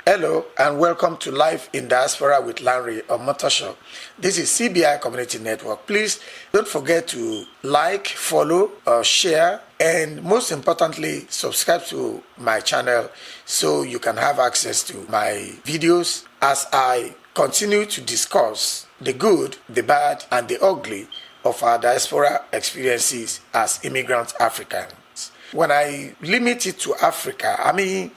Hello and welcome to Life in Diaspora with Larry Omotosho. This is CBI Community Network. Please don't forget to like, follow, share, and most importantly, subscribe to my channel so you can have access to my videos as I continue to discuss the good, the bad, and the ugly of our diaspora experiences as immigrant Africans. When I limit it to Africa,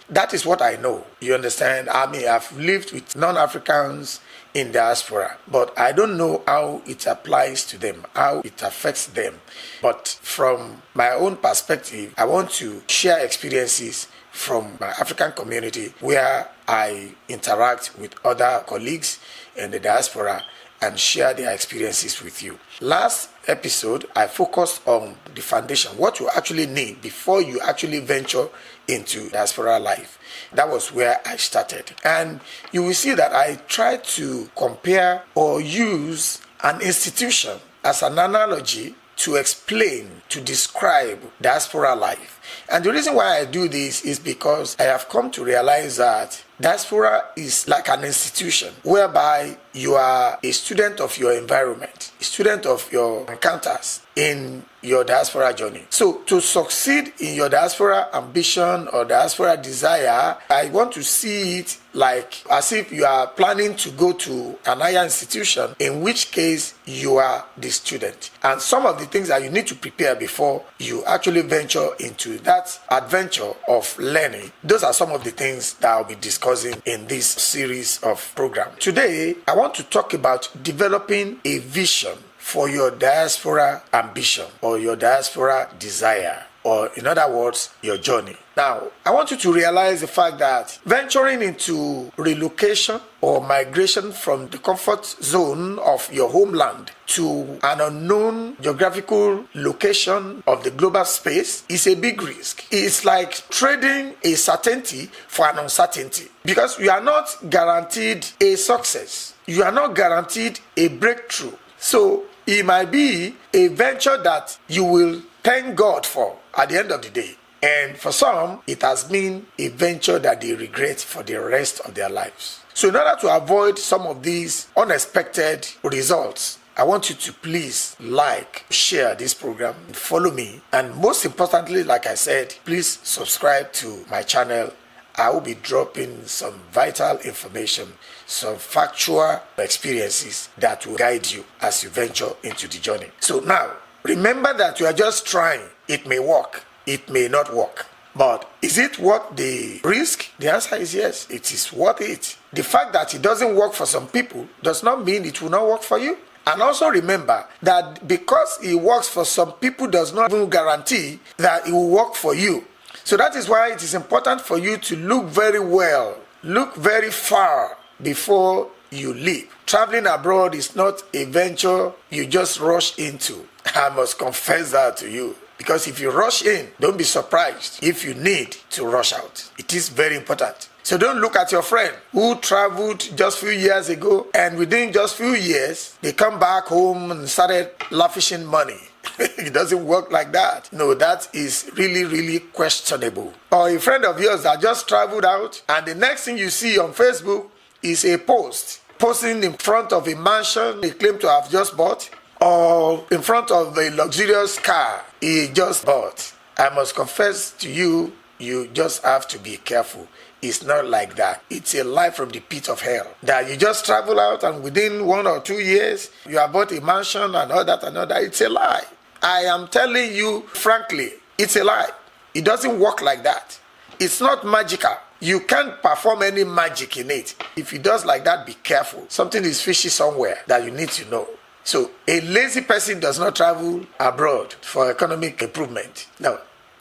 that is what I know. You understand? I've lived with non-Africans in diaspora, but I don't know how it applies to them, how it affects them. But from my own perspective, I want to share experiences from my African community where I interact with other colleagues in the diaspora and share their experiences with you. Last episode, I focused on the foundation, what you actually need before you actually venture into diaspora life. That was where I started. And you will see that I tried to compare or use an institution as an analogy to explain, to describe diaspora life. And the reason why I do this is because I have come to realize that diaspora is like an institution whereby you are a student of your environment, a student of your encounters in your diaspora journey. So to succeed in your diaspora ambition or diaspora desire, I want to see it like as if you are planning to go to an higher institution, in which case you are the student. And some of the things that you need to prepare before you actually venture into that adventure of learning, those are some of the things that I'll be discussing in this series of programs. Today, I want to talk about developing a vision for your diaspora ambition or your diaspora desire, or in other words, your journey. Now, I want you to realize the fact that venturing into relocation or migration from the comfort zone of your homeland to an unknown geographical location of the global space is a big risk. It's like trading a certainty for an uncertainty, because you are not guaranteed a success. You are not guaranteed a breakthrough. So it might be a venture that you will thank God for at the end of the day. And for some, it has been a venture that they regret for the rest of their lives. So in order to avoid some of these unexpected results, I want you to please like, share this program, follow me, and most importantly, like I said, please subscribe to my channel. I will be dropping some vital information, some factual experiences that will guide you as you venture into the journey. So now, remember that you are just trying. It may work, it may not work. But is it worth the risk? The answer is yes, it is worth it. The fact that it doesn't work for some people does not mean it will not work for you. And also remember that because it works for some people does not even guarantee that it will work for you. So that is why it is important for you to look very well, look very far before you leave. Traveling abroad is not a venture you just rush into. I must confess that to you. Because if you rush in, don't be surprised if you need to rush out. It is very important. So don't look at your friend who traveled just a few years ago, and within just a few years, they come back home and started lavishing money. It doesn't work like that. No, that is really, really questionable. Or a friend of yours that just traveled out, and the next thing you see on Facebook is a posting in front of a mansion he claimed to have just bought, or in front of a luxurious car he just bought. I must confess to you, you just have to be careful. It's not like that. It's a lie from the pit of hell. That you just travel out and within 1 or 2 years, you have bought a mansion and all that and all that. It's a lie. I am telling you frankly, it's a lie. It doesn't work like that. It's not magical. You can't perform any magic in it. If it does like that, be careful. Something is fishy somewhere that you need to know. So a lazy person does not travel abroad for economic improvement. Now,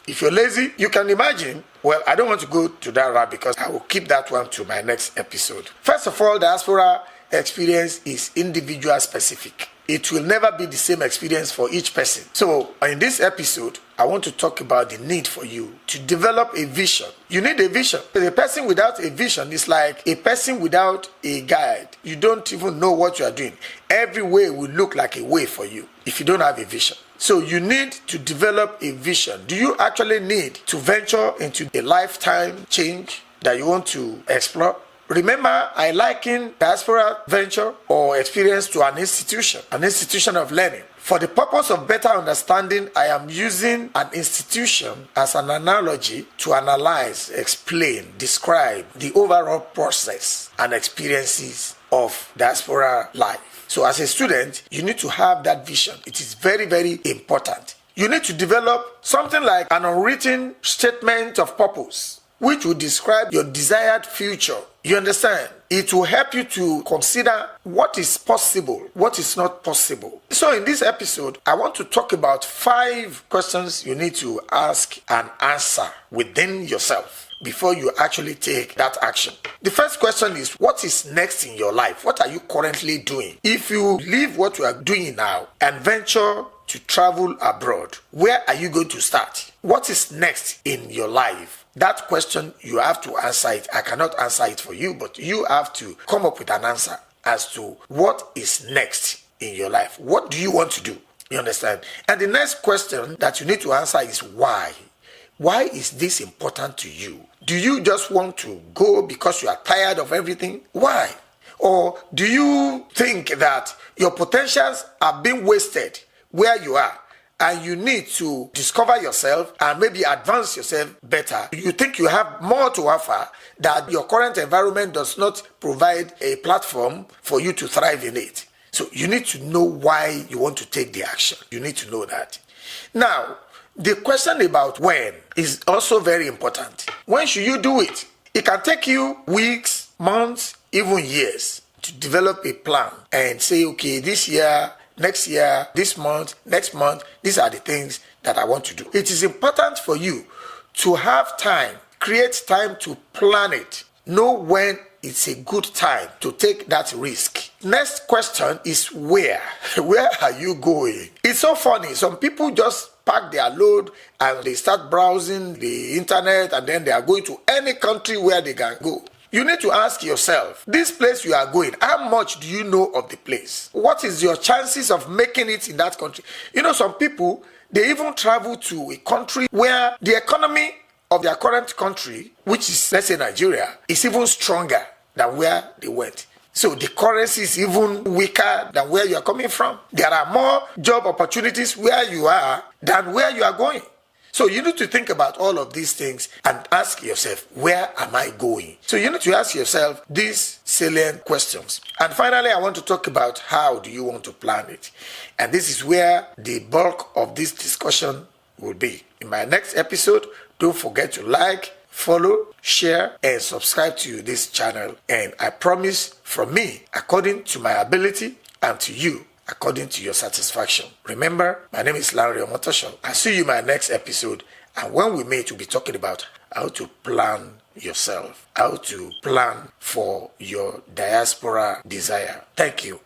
if you're lazy, you can imagine, well, I don't want to go to that route because I will keep that one to my next episode. First of all, diaspora experience is individual specific. It will never be the same experience for each person. So in this episode, I want to talk about the need for you to develop a vision. You need a vision. A person without a vision is like a person without a guide. You don't even know what you are doing. Every way will look like a way for you if you don't have a vision. So you need to develop a vision. Do you actually need to venture into a lifetime change that you want to explore? Remember, I liken diaspora venture or experience to an institution of learning. For the purpose of better understanding, I am using an institution as an analogy to analyze, explain, describe the overall process and experiences of diaspora life. So as a student, you need to have that vision. It is very, very important. You need to develop something like an unwritten statement of purpose, which will describe your desired future. You understand? It will help you to consider what is possible, what is not possible. So in this episode, I want to talk about 5 questions you need to ask and answer within yourself before you actually take that action. The first question is, what is next in your life? What are you currently doing? If you leave what you are doing now and venture to travel abroad, where are you going to start? What is next in your life? That question, you have to answer it. I cannot answer it for you, but you have to come up with an answer as to what is next in your life. What do you want to do? You understand? And the next question that you need to answer is why? Why is this important to you? Do you just want to go because you are tired of everything? Why? Or do you think that your potentials are being wasted where you are, and you need to discover yourself and maybe advance yourself better? You think you have more to offer, that your current environment does not provide a platform for you to thrive in it. So you need to know why you want to take the action. You need to know that. Now, the question about when is also very important. When should you do it? It can take you weeks, months, even years to develop a plan and say, okay, this year, next year, this month, next month, these are the things that I want to do. It is important for you to have time, create time to plan it, know when it's a good time to take that risk. Next question is where? Where are you going? It's so funny. Some people just pack their load and they start browsing the internet, and then they are going to any country where they can go. You need to ask yourself, this place you are going, how much do you know of the place? What is your chances of making it in that country? You know, some people, they even travel to a country where the economy of their current country, which is, let's say, Nigeria, is even stronger than where they went. So the currency is even weaker than where you are coming from. There are more job opportunities where you are than where you are going. So you need to think about all of these things and ask yourself, where am I going? So you need to ask yourself these salient questions. And finally, I want to talk about how do you want to plan it. And this is where the bulk of this discussion will be. In my next episode, don't forget to like, follow, share, and subscribe to this channel. And I promise, from me, according to my ability, and to you, according to your satisfaction. Remember, my name is Larry Omotosho. I'll see you in my next episode. And when we meet, we'll be talking about how to plan yourself, how to plan for your diaspora desire. Thank you.